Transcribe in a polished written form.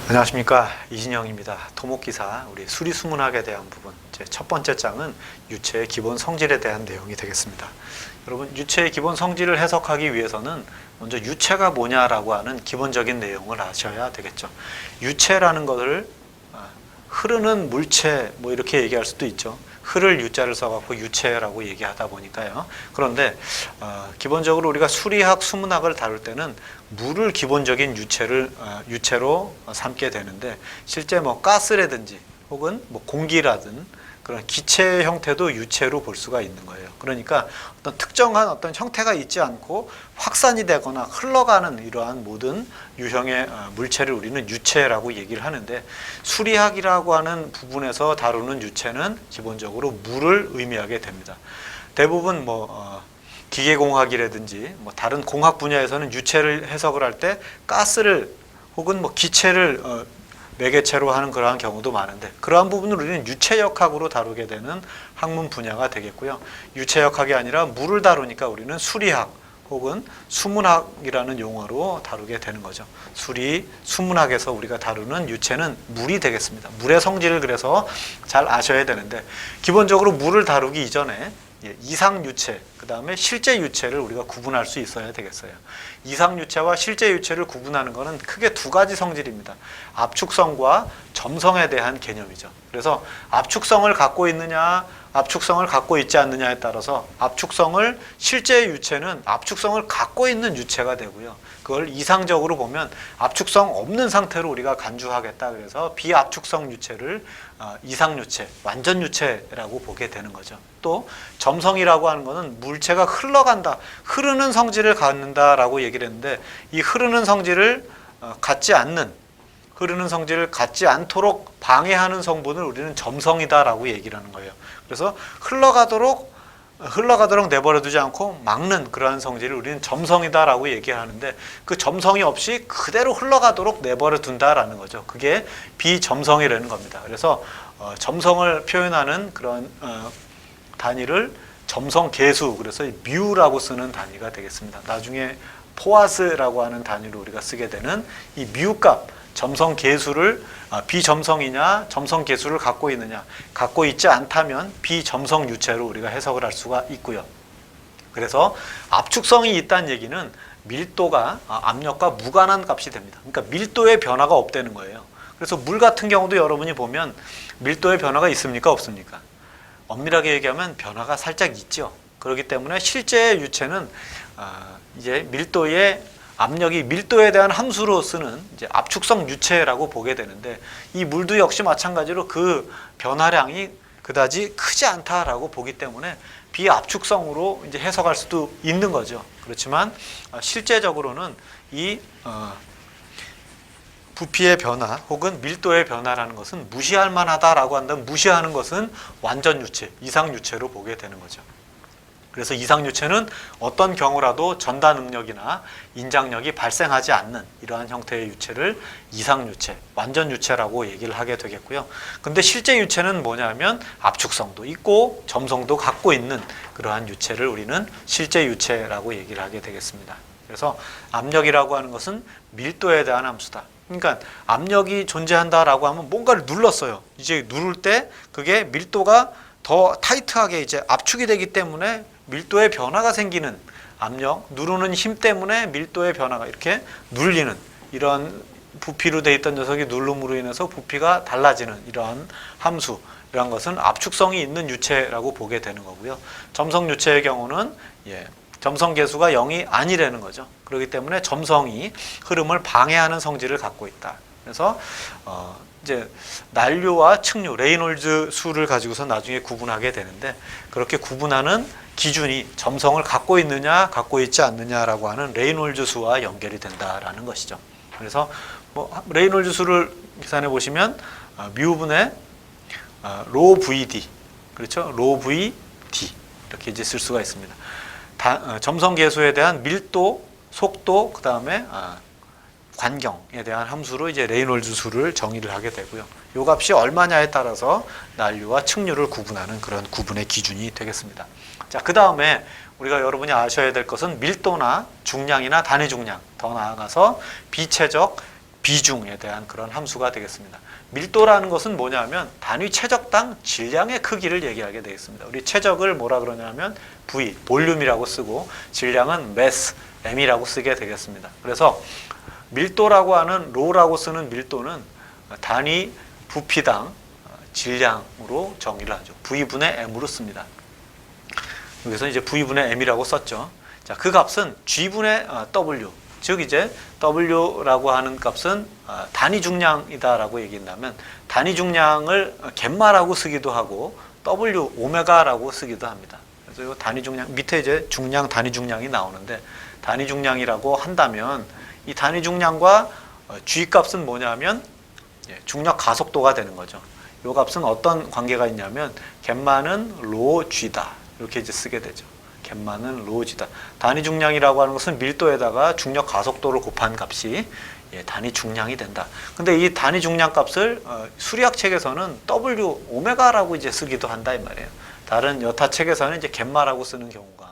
안녕하십니까, 이진영입니다. 토목기사 우리 수리수문학에 대한 부분, 제 첫 번째 장은 유체의 기본 성질에 대한 내용이 되겠습니다. 여러분, 유체의 기본 성질을 해석하기 위해서는 먼저 유체가 뭐냐라고 하는 기본적인 내용을 아셔야 되겠죠. 유체라는 것을 흐르는 물체 뭐 이렇게 얘기할 수도 있죠. 흐를 유자를 써갖고 유체라고 얘기하다 보니까요. 그런데 기본적으로 우리가 수리학, 수문학을 다룰 때는 물을 기본적인 유체로 삼게 되는데, 실제 뭐 가스라든지 혹은 뭐 공기라든 그런 기체 형태도 유체로 볼 수가 있는 거예요. 그러니까 어떤 특정한 어떤 형태가 있지 않고 확산이 되거나 흘러가는 이러한 모든 유형의 물체를 우리는 유체라고 얘기를 하는데, 수리학이라고 하는 부분에서 다루는 유체는 기본적으로 물을 의미하게 됩니다. 대부분 기계공학이라든지 뭐 다른 공학 분야에서는 유체를 해석을 할 때 가스를 혹은 뭐 기체를 매개체로 하는 그러한 경우도 많은데, 그러한 부분을 우리는 유체역학으로 다루게 되는 학문 분야가 되겠고요. 유체역학이 아니라 물을 다루니까 우리는 수리학 혹은 수문학이라는 용어로 다루게 되는 거죠. 수문학에서 우리가 다루는 유체는 물이 되겠습니다. 물의 성질을 그래서 잘 아셔야 되는데, 기본적으로 물을 다루기 이전에 이상유체, 그 다음에 실제 유체를 우리가 구분할 수 있어야 되겠어요. 이상유체와 실제 유체를 구분하는 것은 크게 두 가지 성질입니다. 압축성과 점성에 대한 개념이죠. 그래서 압축성을 갖고 있느냐, 압축성을 갖고 있지 않느냐에 따라서 압축성을, 실제 유체는 압축성을 갖고 있는 유체가 되고요. 그걸 이상적으로 보면 압축성 없는 상태로 우리가 간주하겠다. 그래서 비압축성 유체를 이상유체, 완전유체라고 보게 되는 거죠. 또 점성이라고 하는 것은 물체가 흘러간다, 흐르는 성질을 갖는다라고 얘기를 했는데, 이 흐르는 성질을 갖지 않도록 방해하는 성분을 우리는 점성이다라고 얘기를 하는 거예요. 그래서 흘러가도록 내버려 두지 않고 막는 그러한 성질을 우리는 점성이다라고 얘기하는데, 그 점성이 없이 그대로 흘러가도록 내버려 둔다라는 거죠. 그게 비점성이라는 겁니다. 그래서 점성을 표현하는 그런 단위를 점성계수, 그래서 뮤라고 쓰는 단위가 되겠습니다. 나중에 포아스라고 하는 단위로 우리가 쓰게 되는 이 뮤값, 점성계수를 비점성이냐 점성계수를 갖고 있느냐, 갖고 있지 않다면 비점성 유체로 우리가 해석을 할 수가 있고요. 그래서 압축성이 있다는 얘기는 밀도가 압력과 무관한 값이 됩니다. 그러니까 밀도의 변화가 없다는 거예요. 그래서 물 같은 경우도 여러분이 보면 밀도의 변화가 있습니까, 없습니까? 엄밀하게 얘기하면 변화가 살짝 있죠. 그렇기 때문에 실제 유체는 이제 밀도의 압력이 밀도에 대한 함수로 쓰는 이제 압축성 유체라고 보게 되는데, 이 물도 역시 마찬가지로 그 변화량이 그다지 크지 않다라고 보기 때문에 비압축성으로 이제 해석할 수도 있는 거죠. 그렇지만 실제적으로는 이 부피의 변화 혹은 밀도의 변화라는 것은 무시할 만하다라고 한다면, 무시하는 것은 완전 유체, 이상 유체로 보게 되는 거죠. 그래서 이상유체는 어떤 경우라도 전다 능력이나 인장력이 발생하지 않는 이러한 형태의 유체를 이상유체, 완전유체라고 얘기를 하게 되겠고요. 근데 실제 유체는 뭐냐면 압축성도 있고 점성도 갖고 있는 그러한 유체를 우리는 실제 유체라고 얘기를 하게 되겠습니다. 그래서 압력이라고 하는 것은 밀도에 대한 함수다. 그러니까 압력이 존재한다라고 하면 뭔가를 눌렀어요. 이제 누를 때 그게 밀도가 더 타이트하게 이제 압축이 되기 때문에 밀도의 변화가 생기는, 압력, 누르는 힘 때문에 밀도의 변화가 이렇게 눌리는, 이런 부피로 되어 있던 녀석이 누름으로 인해서 부피가 달라지는 이러한 함수, 이런 것은 압축성이 있는 유체라고 보게 되는 거고요. 점성 유체의 경우는 점성 계수가 0이 아니라는 거죠. 그렇기 때문에 점성이 흐름을 방해하는 성질을 갖고 있다. 그래서 이제 난류와 층류, 레이놀즈 수를 가지고서 나중에 구분하게 되는데, 그렇게 구분하는 기준이 점성을 갖고 있느냐 갖고 있지 않느냐라고 하는 레이놀즈 수와 연결이 된다라는 것이죠. 그래서 레이놀즈 수를 계산해 보시면 뮤분의 로 VD, 그렇죠? 로 VD 이렇게 이제 쓸 수가 있습니다. 점성 계수에 대한 밀도, 속도, 그 다음에 관경에 대한 함수로 이제 레이놀즈 수를 정의를 하게 되고요. 이 값이 얼마냐에 따라서 난류와 층류를 구분하는 그런 구분의 기준이 되겠습니다. 자, 그 다음에 우리가 여러분이 아셔야 될 것은 밀도나 중량이나 단위 중량, 더 나아가서 비체적, 비중에 대한 그런 함수가 되겠습니다. 밀도라는 것은 뭐냐면 단위 최적당 질량의 크기를 얘기하게 되겠습니다. 우리 최적을 뭐라 그러냐면 V, 볼륨이라고 쓰고 질량은 mass, M이라고 쓰게 되겠습니다. 그래서 밀도라고 하는 로라고 쓰는 밀도는 단위 부피당 질량으로 정의를 하죠. V분의 M으로 씁니다. 여기서 이제 V분의 M이라고 썼죠. 자, 그 값은 G분의 W, 즉 이제 W라고 하는 값은 단위 중량이다라고 얘기한다면 단위 중량을 갯마라고 쓰기도 하고 W 오메가라고 쓰기도 합니다. 그래서 이 단위 중량 밑에 이제 중량 단위 중량이 나오는데 단위 중량이라고 한다면 이 단위 중량과 G 값은 뭐냐면 중력 가속도가 되는 거죠. 이 값은 어떤 관계가 있냐면 갯마는 로 G다 이렇게 이제 쓰게 되죠. 갯마는 로지다. 단위 중량이라고 하는 것은 밀도에다가 중력 가속도를 곱한 값이 단위 중량이 된다. 근데 이 단위 중량 값을 수리학 책에서는 W 오메가라고 이제 쓰기도 한다 이 말이에요. 다른 여타 책에서는 이제 갯마라고 쓰는 경우가